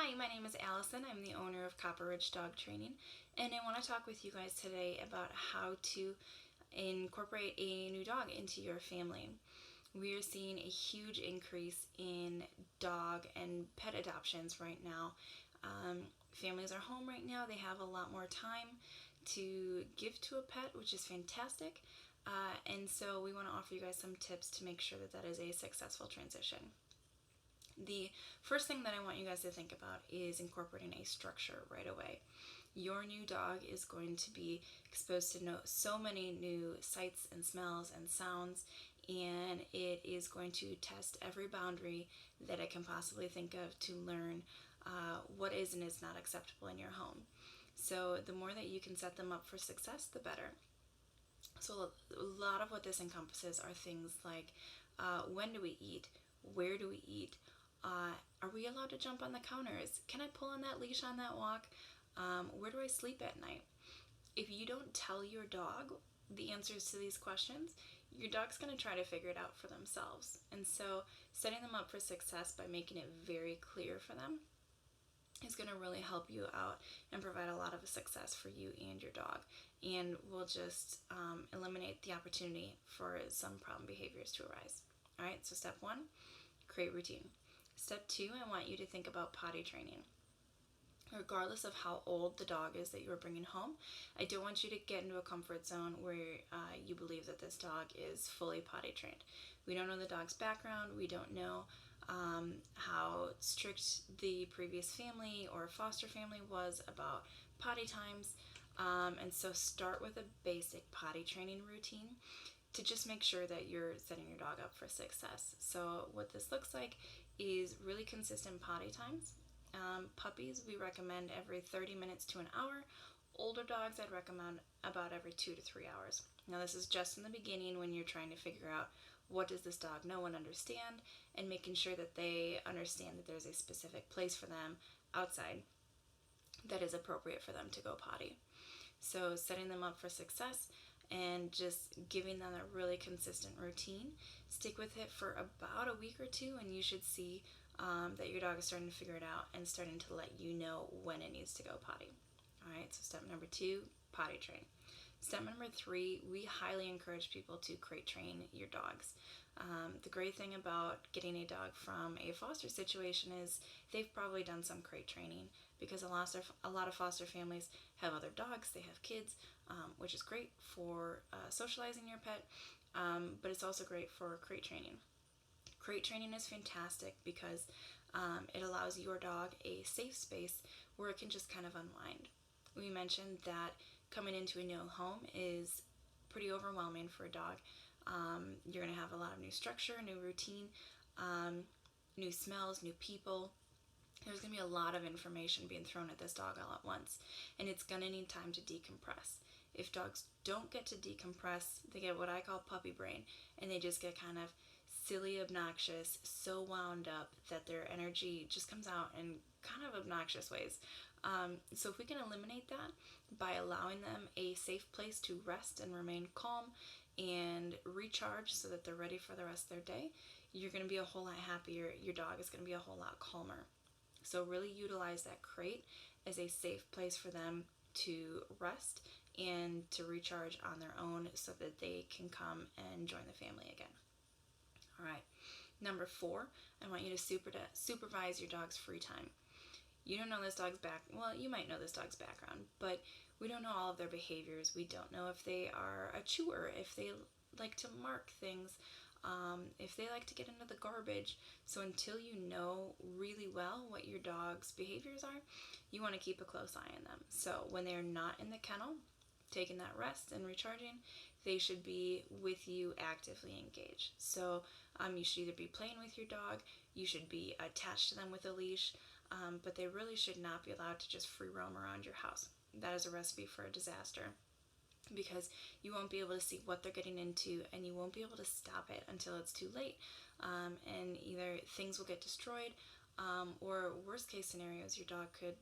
Hi, my name is Allison. I'm the owner of Copper Ridge Dog Training, and I want to talk with you guys today about how to incorporate a new dog into your family. We are seeing a huge increase in dog and pet adoptions right now. Families are home right now, they have a lot more time to give to a pet, which is fantastic. And so we want to offer you guys some tips to make sure that that is a successful transition. The first thing that I want you guys to think about is incorporating a structure right away. Your new dog is going to be exposed to so many new sights and smells and sounds, and it is going to test every boundary that it can possibly think of to learn what is and is not acceptable in your home. So the more that you can set them up for success, the better. So a lot of what this encompasses are things like when do we eat, where do we eat, are we allowed to jump on the counters, can I pull on that leash on that walk, where do I sleep at night. If you don't tell your dog the answers to these questions, your dog's going to try to figure it out for themselves. And so setting them up for success by making it very clear for them is going to really help you out and provide a lot of success for you and your dog, and will just eliminate the opportunity for some problem behaviors to arise. All right, so step one, create routine. Step two, I want you to think about potty training. Regardless of how old the dog is that you are bringing home, I don't want you to get into a comfort zone where you believe that this dog is fully potty trained. We don't know the dog's background. We don't know how strict the previous family or foster family was about potty times. And so start with a basic potty training routine to just make sure that you're setting your dog up for success. So what this looks like is really consistent potty times. Puppies, we recommend every 30 minutes to an hour. Older dogs, I'd recommend about every 2 to 3 hours. Now, this is just in the beginning when you're trying to figure out what does this dog know and understand, and making sure that they understand that there's a specific place for them outside that is appropriate for them to go potty. So setting them up for success and just giving them a really consistent routine. Stick with it for about a week or two, and you should see that your dog is starting to figure it out and starting to let you know when it needs to go potty. All right, so step number two, potty train. Step number three, we highly encourage people to crate train your dogs. The great thing about getting a dog from a foster situation is they've probably done some crate training, because a lot of foster families have other dogs, they have kids, which is great for socializing your pet, but it's also great for crate training. Crate training is fantastic because it allows your dog a safe space where it can just kind of unwind. We mentioned that coming into a new home is pretty overwhelming for a dog. You're going to have a lot of new structure, new routine, new smells, new people. There's going to be a lot of information being thrown at this dog all at once, and it's going to need time to decompress. If dogs don't get to decompress, they get what I call puppy brain, and they just get kind of silly, obnoxious, so wound up that their energy just comes out in kind of obnoxious ways. So if we can eliminate that by allowing them a safe place to rest and remain calm and recharge so that they're ready for the rest of their day, you're going to be a whole lot happier. Your dog is going to be a whole lot calmer. So really utilize that crate as a safe place for them to rest and to recharge on their own so that they can come and join the family again. All right. Number four, I want you to supervise your dog's free time. You don't know this dog's well, you might know this dog's background, but we don't know all of their behaviors. We don't know if they are a chewer, if they like to mark things, if they like to get into the garbage. So until you know really well what your dog's behaviors are, you want to keep a close eye on them. So when they're not in the kennel, taking that rest and recharging, they should be with you actively engaged. So you should either be playing with your dog, you should be attached to them with a leash, but they really should not be allowed to just free roam around your house. That is a recipe for a disaster, because you won't be able to see what they're getting into, and you won't be able to stop it until it's too late. And either things will get destroyed, or worst case scenarios, your dog could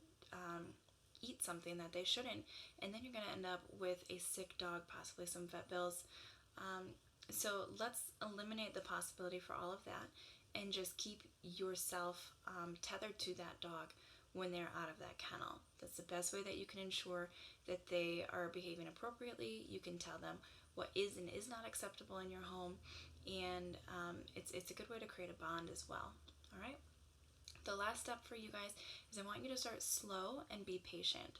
eat something that they shouldn't, and then you're going to end up with a sick dog, possibly some vet bills. So let's eliminate the possibility for all of that and just keep yourself tethered to that dog when they're out of that kennel. That's the best way that you can ensure that they are behaving appropriately. You can tell them what is and is not acceptable in your home, and it's a good way to create a bond as well. All right. The last step for you guys is I want you to start slow and be patient.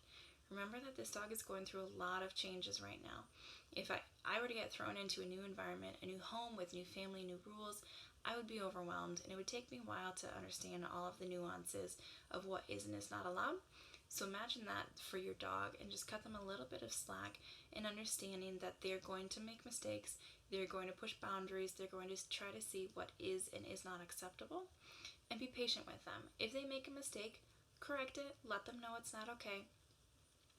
Remember that this dog is going through a lot of changes right now. If I were to get thrown into a new environment, a new home with new family, new rules, I would be overwhelmed, and it would take me a while to understand all of the nuances of what is and is not allowed. So imagine that for your dog, and just cut them a little bit of slack in understanding that they're going to make mistakes, they're going to push boundaries, they're going to try to see what is and is not acceptable, and be patient with them. If they make a mistake, correct it, let them know it's not okay.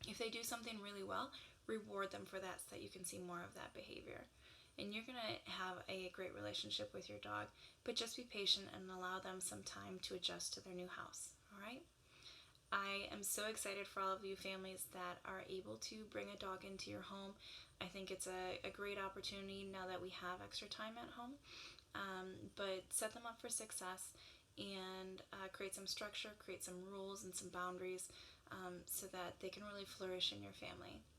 If they do something really well, reward them for that so that you can see more of that behavior. And you're going to have a great relationship with your dog, but just be patient and allow them some time to adjust to their new house. All right? I am so excited for all of you families that are able to bring a dog into your home. I think it's a great opportunity now that we have extra time at home. But set them up for success, and create some structure, create some rules and some boundaries, so that they can really flourish in your family.